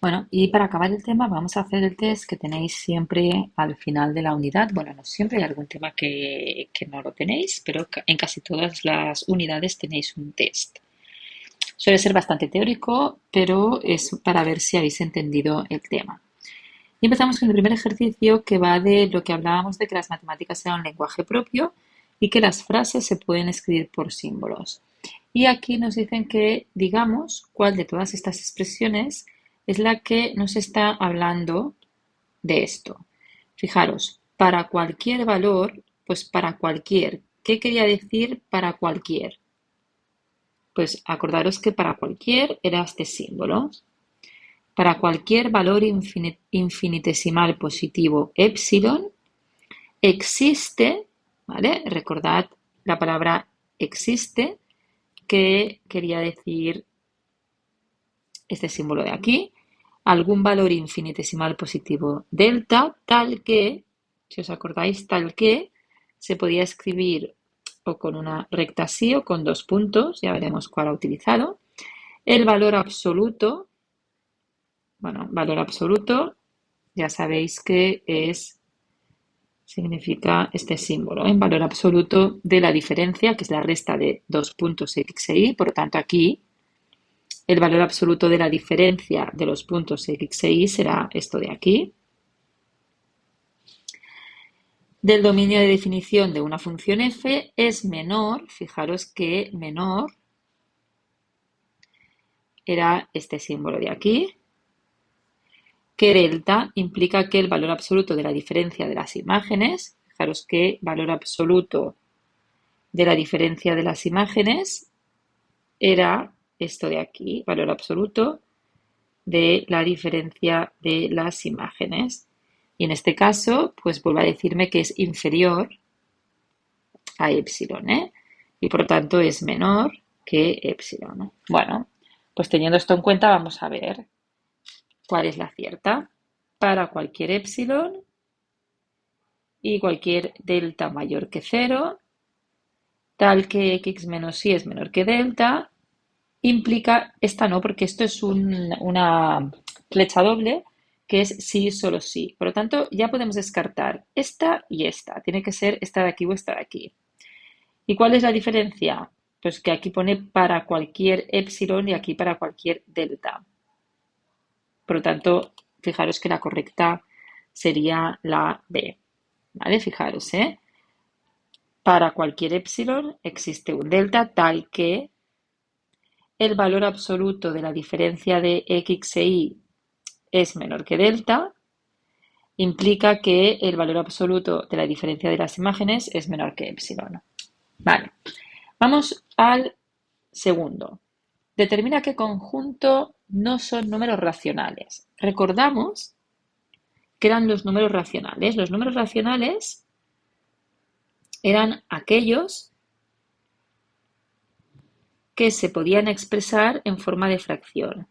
Bueno, y para acabar el tema, vamos a hacer el test que tenéis siempre al final de la unidad. Bueno, no siempre hay algún tema que no lo tenéis, pero en casi todas las unidades tenéis un test. Suele ser bastante teórico, pero es para ver si habéis entendido el tema. Y empezamos con el primer ejercicio que va de lo que hablábamos de que las matemáticas eran un lenguaje propio y que las frases se pueden escribir por símbolos. Y aquí nos dicen que digamos cuál de todas estas expresiones es la que nos está hablando de esto. Fijaros, para cualquier valor, pues para cualquier. ¿Qué quería decir para cualquier? Pues acordaros que para cualquier era este símbolo. Para cualquier valor infinitesimal positivo epsilon existe, ¿vale? Recordad la palabra existe, que quería decir este símbolo de aquí, algún valor infinitesimal positivo delta, tal que, si os acordáis, tal que se podía escribir o con una recta así o con dos puntos, ya veremos cuál ha utilizado. El valor absoluto, bueno, valor absoluto, ya sabéis que significa este símbolo, en valor absoluto de la diferencia, que es la resta de dos puntos x e y, por lo tanto aquí el valor absoluto de la diferencia de los puntos x e y será esto de aquí. Del dominio de definición de una función f es menor, fijaros que menor era este símbolo de aquí, que delta implica que el valor absoluto de la diferencia de las imágenes, fijaros que valor absoluto de la diferencia de las imágenes era esto de aquí, valor absoluto de la diferencia de las imágenes. Y en este caso, pues vuelve a decirme que es inferior a epsilon, ¿eh? Y por lo tanto es menor que epsilon. Bueno, pues teniendo esto en cuenta, vamos a ver cuál es la cierta. Para cualquier epsilon y cualquier delta mayor que 0, tal que x menos y es menor que delta, implica, esta no, porque esto es una flecha doble, que es sí, solo sí. Por lo tanto, ya podemos descartar esta y esta. Tiene que ser esta de aquí o esta de aquí. ¿Y cuál es la diferencia? Pues que aquí pone para cualquier epsilon y aquí para cualquier delta. Por lo tanto, fijaros que la correcta sería la B. ¿Vale? Fijaros, ¿eh? Para cualquier epsilon existe un delta tal que el valor absoluto de la diferencia de x e y es menor que delta, implica que el valor absoluto de la diferencia de las imágenes es menor que epsilon. Vale, vamos al segundo. Determina qué conjunto no son números racionales. Recordamos que eran los números racionales. Los números racionales eran aquellos que se podían expresar en forma de fracción.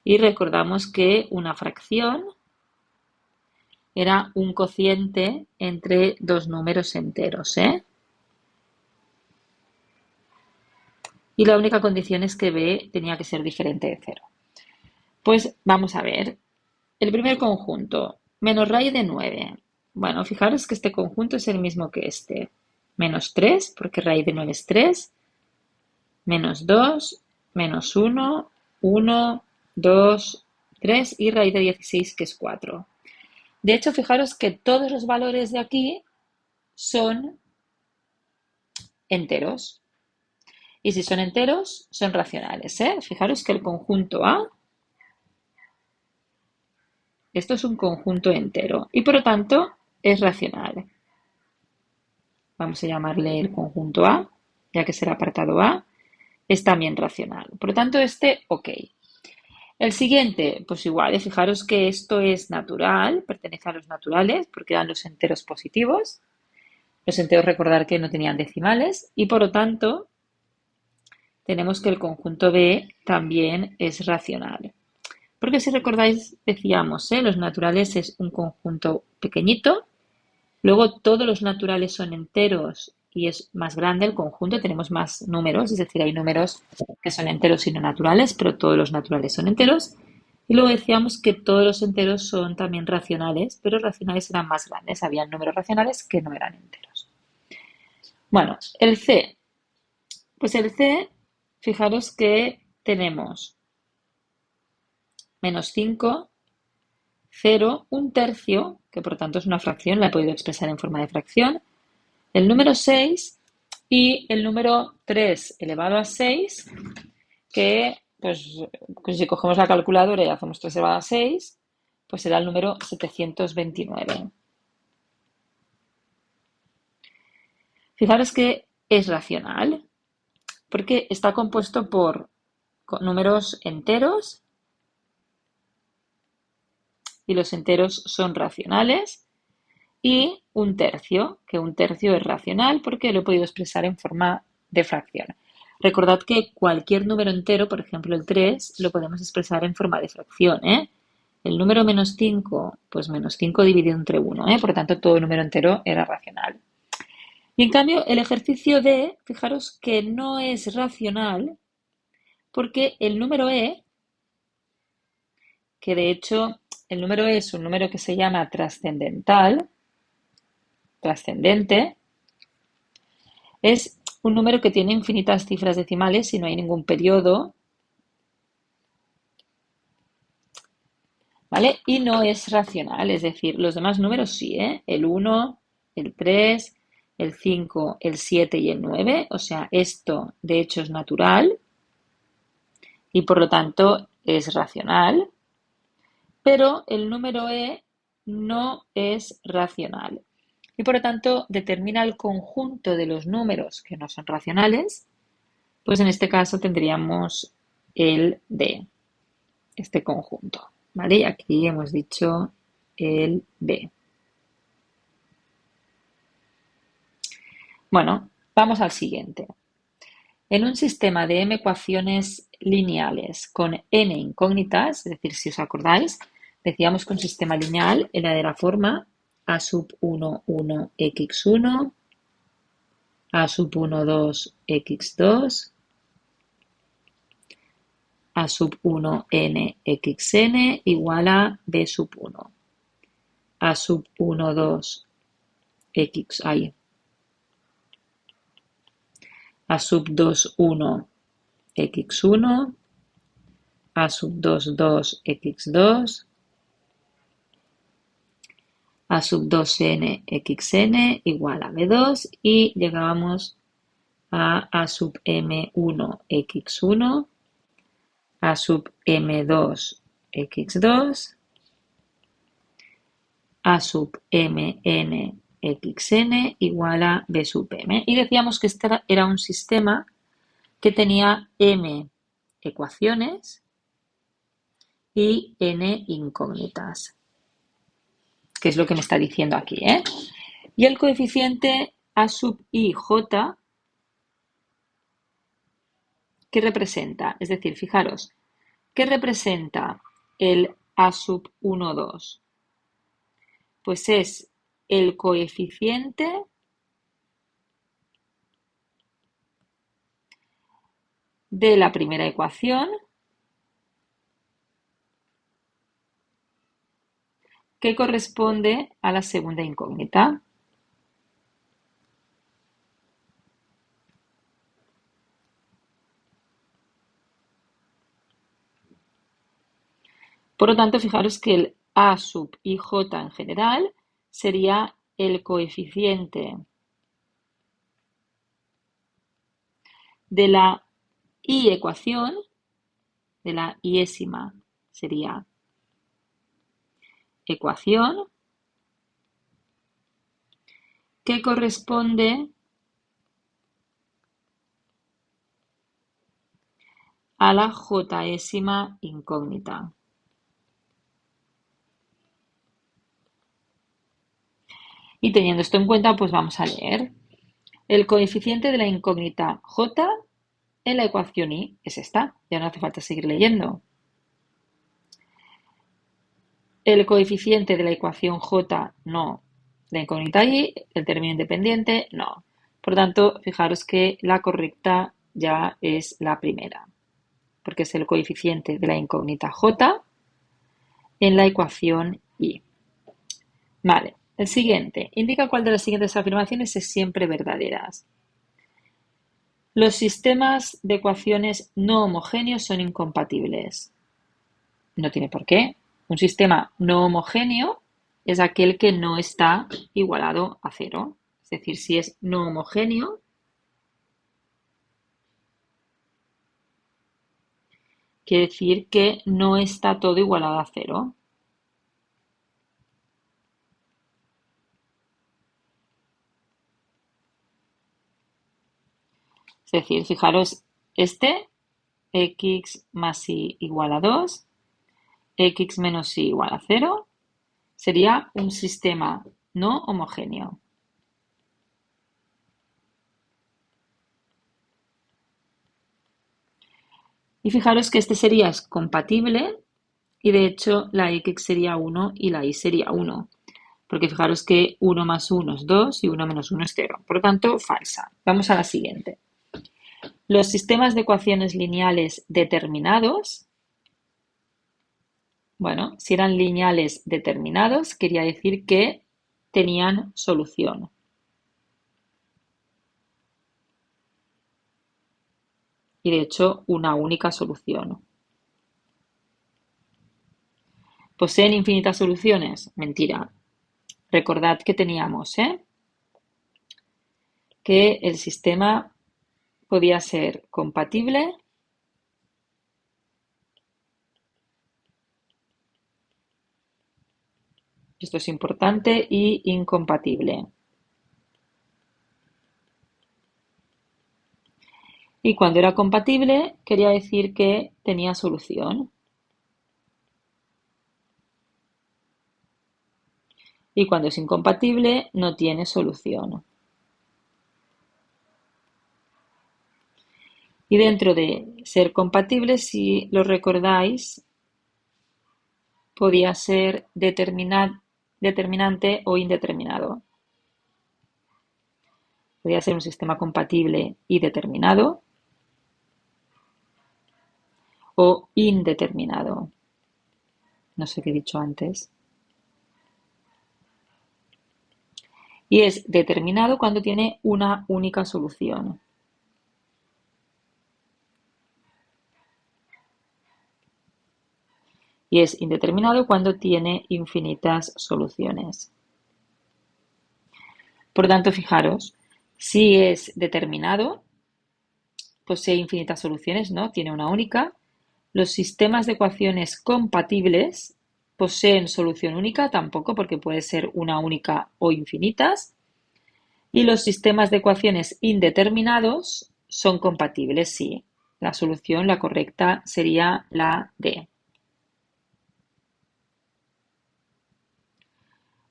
Y recordamos que una fracción era un cociente entre dos números enteros, ¿eh? Y la única condición es que b tenía que ser diferente de 0. Pues vamos a ver. El primer conjunto, menos raíz de 9. Bueno, fijaros que este conjunto es el mismo que este. Menos 3, porque raíz de 9 es 3. Menos 2, menos 1, 1, 2, 3 y raíz de 16, que es 4. De hecho, fijaros que todos los valores de aquí son enteros. Y si son enteros, son racionales, ¿eh? Fijaros que el conjunto A, esto es un conjunto entero y por lo tanto es racional. Vamos a llamarle el conjunto A, ya que es el apartado A, es también racional. Por lo tanto, este, ok. El siguiente, pues igual, fijaros que esto es natural, pertenece a los naturales, porque eran los enteros positivos. Los enteros, recordar que no tenían decimales, y por lo tanto, tenemos que el conjunto B también es racional. Porque si recordáis, decíamos, los naturales es un conjunto pequeñito, Luego todos los naturales son enteros y es más grande el conjunto, tenemos más números, es decir, hay números que son enteros y no naturales, pero todos los naturales son enteros. Y luego decíamos que todos los enteros son también racionales, pero racionales eran más grandes, había números racionales que no eran enteros. Bueno, el C. Pues el C, fijaros que tenemos -5, 0, un tercio, que por tanto es una fracción, la he podido expresar en forma de fracción, el número 6 y el número 3 elevado a 6, que pues si cogemos la calculadora y hacemos 3 elevado a 6, pues será el número 729. Fijaros que es racional, porque está compuesto por números enteros y los enteros son racionales, y un tercio, que un tercio es racional porque lo he podido expresar en forma de fracción. Recordad que cualquier número entero, por ejemplo el 3, lo podemos expresar en forma de fracción, ¿eh? El número -5, pues -5 dividido entre 1, ¿eh? Por lo tanto todo número entero era racional. Y en cambio el ejercicio D, fijaros que no es racional porque el número E, que de hecho el número E es un número que se llama trascendente, es un número que tiene infinitas cifras decimales y no hay ningún periodo, ¿vale? Y no es racional, es decir, los demás números sí, ¿eh? El 1, el 3, el 5, el 7 y el 9, o sea, esto de hecho es natural y por lo tanto es racional, pero el número E no es racional. Y por lo tanto determina el conjunto de los números que no son racionales, pues en este caso tendríamos el D, este conjunto, ¿vale? Y aquí hemos dicho el D. Bueno, vamos al siguiente. En un sistema de m ecuaciones lineales con n incógnitas, es decir, si os acordáis, decíamos que un sistema lineal era de la forma a sub 1, 1, x1, a sub 1, 2, x2, a sub 1 n xn igual a b sub 1, a sub 1, 2, x, a sub 2, 1, x1, a sub 2, 2, x2, a sub 2n xn igual a b2 y llegábamos a sub m1 x1, a sub m2 x2, a sub mn xn igual a b sub m. Y decíamos que este era un sistema que tenía m ecuaciones y n incógnitas, que es lo que me está diciendo aquí, ¿eh? Y el coeficiente a sub i j, ¿qué representa? Es decir, fijaros, ¿qué representa el a sub 1, 2? Pues es el coeficiente de la primera ecuación que corresponde a la segunda incógnita. Por lo tanto, fijaros que el a sub ij en general sería el coeficiente de la i ecuación, de la iésima sería ecuación, que corresponde a la jésima incógnita. Y teniendo esto en cuenta, pues vamos a leer. El coeficiente de la incógnita j en la ecuación i es esta. Ya no hace falta seguir leyendo. El coeficiente de la ecuación j no La incógnita y el término independiente no. Por tanto, fijaros que la correcta ya es la primera, porque es el coeficiente de la incógnita j en la ecuación y. Vale, el siguiente. Indica cuál de las siguientes afirmaciones es siempre verdaderas. Los sistemas de ecuaciones no homogéneos son incompatibles. No tiene por qué. Un sistema no homogéneo es aquel que no está igualado a cero. Es decir, si es no homogéneo, quiere decir que no está todo igualado a cero. Es decir, fijaros, este x más y igual a 2, x menos y igual a 0, sería un sistema no homogéneo. Y fijaros que este sería compatible y de hecho la x sería 1 y la y sería 1. Porque fijaros que 1 más 1 es 2 y 1 menos 1 es 0. Por lo tanto, falsa. Vamos a la siguiente. Los sistemas de ecuaciones lineales determinados, bueno, si eran lineales determinados, quería decir que tenían solución. Y de hecho, una única solución. ¿Poseen infinitas soluciones? Mentira. Recordad que teníamos, que el sistema podía ser compatible esto es importante, y incompatible. Y cuando era compatible, quería decir que tenía solución. Y cuando es incompatible, no tiene solución. Y dentro de ser compatible, si lo recordáis, podía ser determinante o indeterminado. Podía ser un sistema compatible y determinado o indeterminado. No sé qué he dicho antes. Y es determinado cuando tiene una única solución. Y es indeterminado cuando tiene infinitas soluciones. Por tanto, fijaros, si es determinado, posee infinitas soluciones, ¿no? Tiene una única. Los sistemas de ecuaciones compatibles poseen solución única, tampoco, porque puede ser una única o infinitas. Y los sistemas de ecuaciones indeterminados son compatibles, sí. La solución, la correcta, sería la D.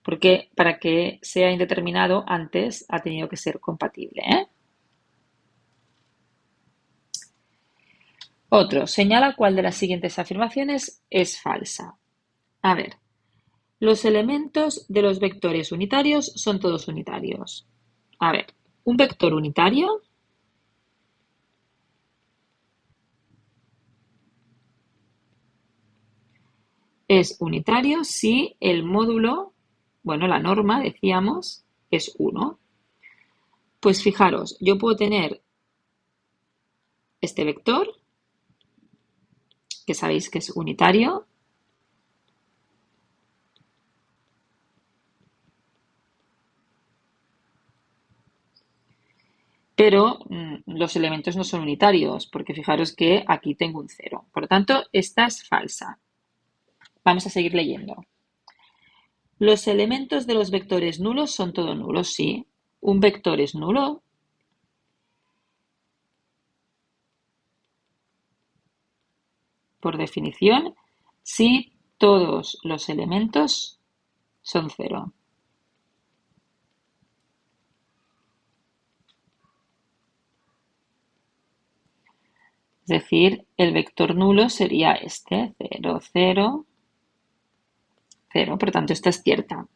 Porque para que sea indeterminado antes ha tenido que ser compatible, Otro, señala cuál de las siguientes afirmaciones es falsa. A ver, los elementos de los vectores unitarios son todos unitarios. A ver, un vector unitario es unitario si el módulo, bueno, la norma, decíamos, es 1. Pues fijaros, yo puedo tener este vector, que sabéis que es unitario, pero los elementos no son unitarios, porque fijaros que aquí tengo un 0. Por lo tanto, esta es falsa. Vamos a seguir leyendo. Los elementos de los vectores nulos son todos nulos, sí. Un vector es nulo. Por definición, si todos los elementos son 0. Es decir, el vector nulo sería este, 0, 0, 0. Por tanto, esta es cierta.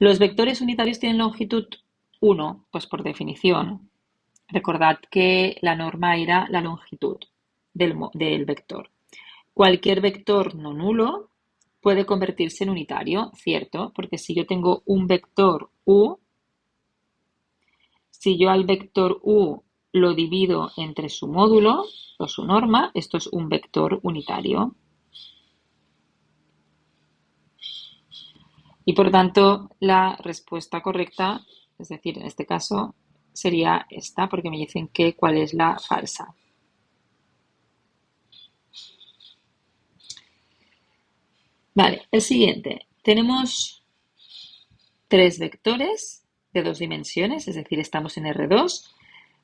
¿Los vectores unitarios tienen longitud 1? Pues por definición. Recordad que la norma era la longitud del vector. Cualquier vector no nulo puede convertirse en unitario, ¿cierto? Porque si yo tengo un vector u, si yo al vector u lo divido entre su módulo o su norma, esto es un vector unitario. Y por tanto, la respuesta correcta, es decir, en este caso, sería esta, porque me dicen que cuál es la falsa. Vale, el siguiente. Tenemos tres vectores de dos dimensiones, es decir, estamos en R2.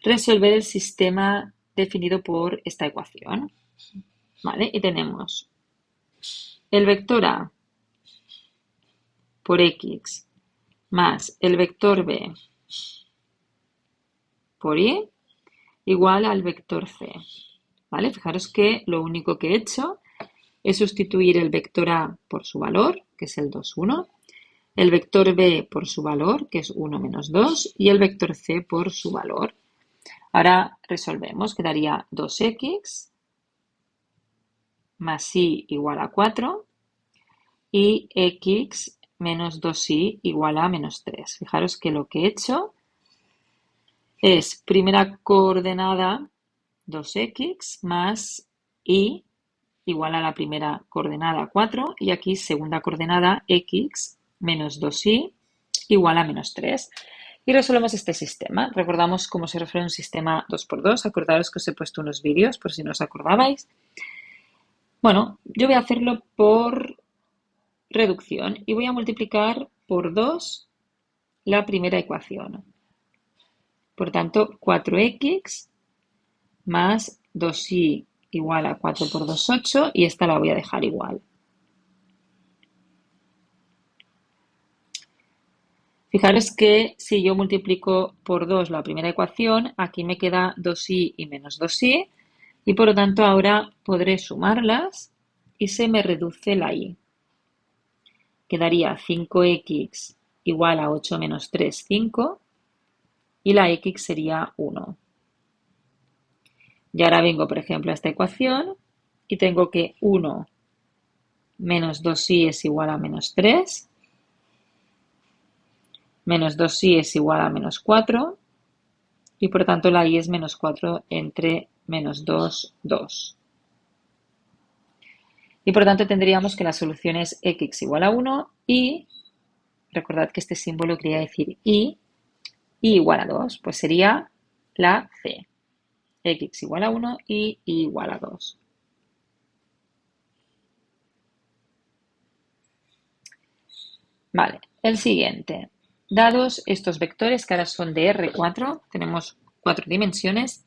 Resolver el sistema definido por esta ecuación. Vale, y tenemos el vector A por X más el vector B por Y igual al vector C. ¿Vale? Fijaros que lo único que he hecho es sustituir el vector A por su valor, que es el 2, 1, el vector B por su valor, que es 1 menos 2, y el vector C por su valor. Ahora resolvemos, quedaría 2x más y igual a 4 y x menos 2y igual a menos 3. Fijaros que lo que he hecho es primera coordenada 2x más y igual a la primera coordenada 4 y aquí segunda coordenada x menos 2y igual a menos 3. Y resolvemos este sistema. Recordamos cómo se resuelve un sistema 2×2. Acordaros que os he puesto unos vídeos por si no os acordabais. Bueno, yo voy a hacerlo por reducción y voy a multiplicar por 2 la primera ecuación. Por tanto, 4x más 2y igual a 4 por 2, 8 y esta la voy a dejar igual. Fijaros que si yo multiplico por 2 la primera ecuación, aquí me queda 2y y menos 2y y por lo tanto ahora podré sumarlas y se me reduce la y. Quedaría 5x igual a 8 menos 3, 5 y la x sería 1. Y ahora vengo, por ejemplo, a esta ecuación y tengo que 1 menos 2y es igual a menos 3, menos 2y es igual a menos 4 y por tanto la y es menos 4 entre menos 2, 2. Y por tanto tendríamos que la solución es x igual a 1 y recordad que este símbolo quería decir y igual a 2, pues sería la C. X igual a 1 y y igual a 2. Vale, el siguiente. Dados estos vectores que ahora son de R4, tenemos 4 dimensiones,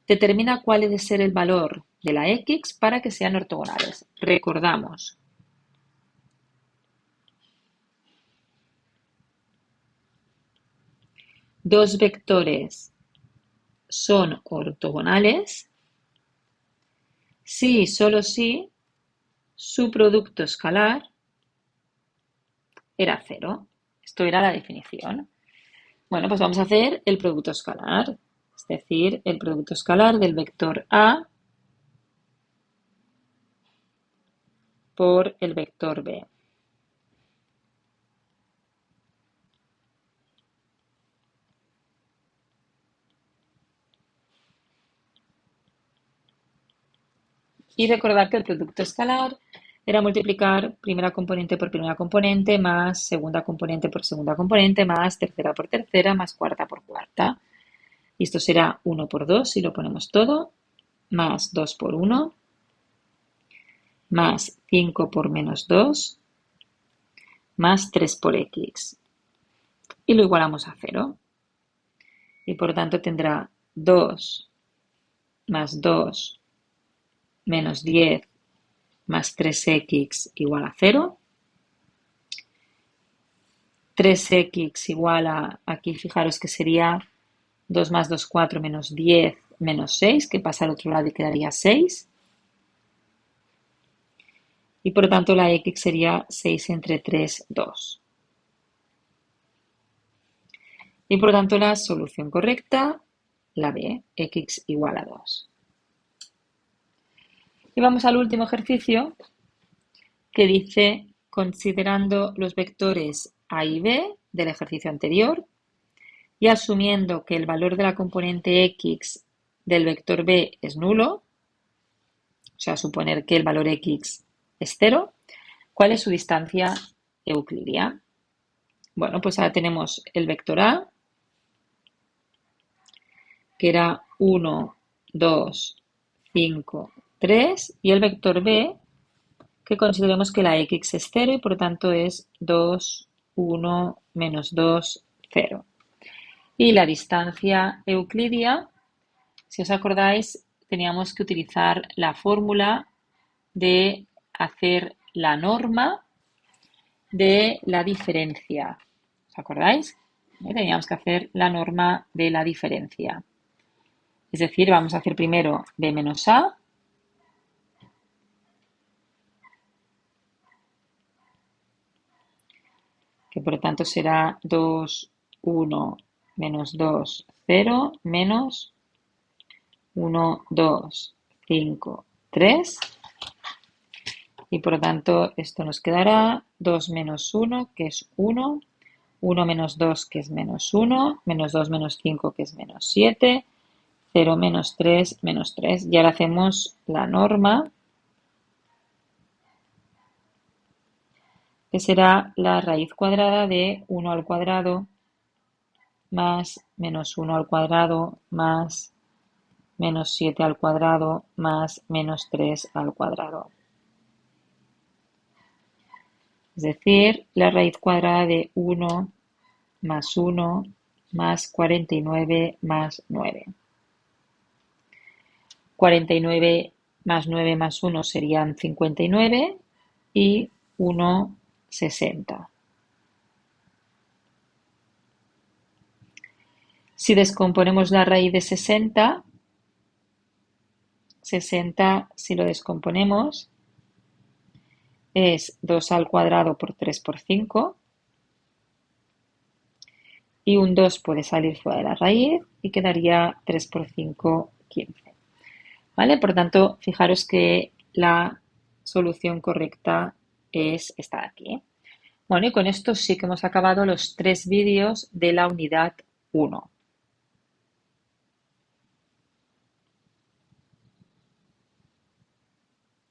determina cuál debe ser el valor de la X para que sean ortogonales. Recordamos. Dos vectores son ortogonales si y solo si su producto escalar era 0. Esto era la definición. Bueno, pues vamos a hacer el producto escalar, es decir, el producto escalar del vector A por el vector B. Y recordar que el producto escalar era multiplicar primera componente por primera componente, más segunda componente por segunda componente, más tercera por tercera, más cuarta por cuarta. Y esto será 1 por 2 si lo ponemos todo, más 2 por 1, más 5 por menos 2, más 3 por x. Y lo igualamos a 0. Y por tanto tendrá 2 más 2 menos 10 más 3x igual a 0. 3x igual a, aquí fijaros que sería 2 más 2, 4 menos 10 menos 6, que pasa al otro lado y quedaría 6. Y por lo tanto la x sería 6 entre 3, 2. Y por lo tanto la solución correcta, la B, x igual a 2. Y vamos al último ejercicio que dice, considerando los vectores A y B del ejercicio anterior y asumiendo que el valor de la componente x del vector B es nulo, o sea, suponer que el valor x es 0, ¿cuál es su distancia euclidia? Bueno, pues ahora tenemos el vector A, que era 1, 2, 5, 3, y el vector B, que consideremos que la x es 0 y por lo tanto es 2, 1, menos 2, 0. Y la distancia euclidia, si os acordáis, teníamos que utilizar la fórmula de hacer la norma de la diferencia. ¿Os acordáis? Teníamos que hacer la norma de la diferencia. Es decir, vamos a hacer primero b menos a, que por lo tanto será 2, 1, menos 2, 0, menos 1, 2, 5, 3. Y por lo tanto esto nos quedará 2 menos 1, que es 1, 1 menos 2, que es menos 1, menos 2 menos 5, que es menos 7, 0 menos 3, menos 3. Y ahora hacemos la norma, que será la raíz cuadrada de 1 al cuadrado más menos 1 al cuadrado más menos 7 al cuadrado más menos 3 al cuadrado. Es decir, la raíz cuadrada de 1 más 1 más 49 más 9. 49 más 9 más 1 serían 59 y 1, 60. Si descomponemos la raíz de 60, 60 si lo descomponemos es 2 al cuadrado por 3 por 5 y un 2 puede salir fuera de la raíz y quedaría 3 por 5, 15. ¿Vale? Por tanto, fijaros que la solución correcta es esta de aquí. Bueno, y con esto sí que hemos acabado los 3 vídeos de la unidad 1.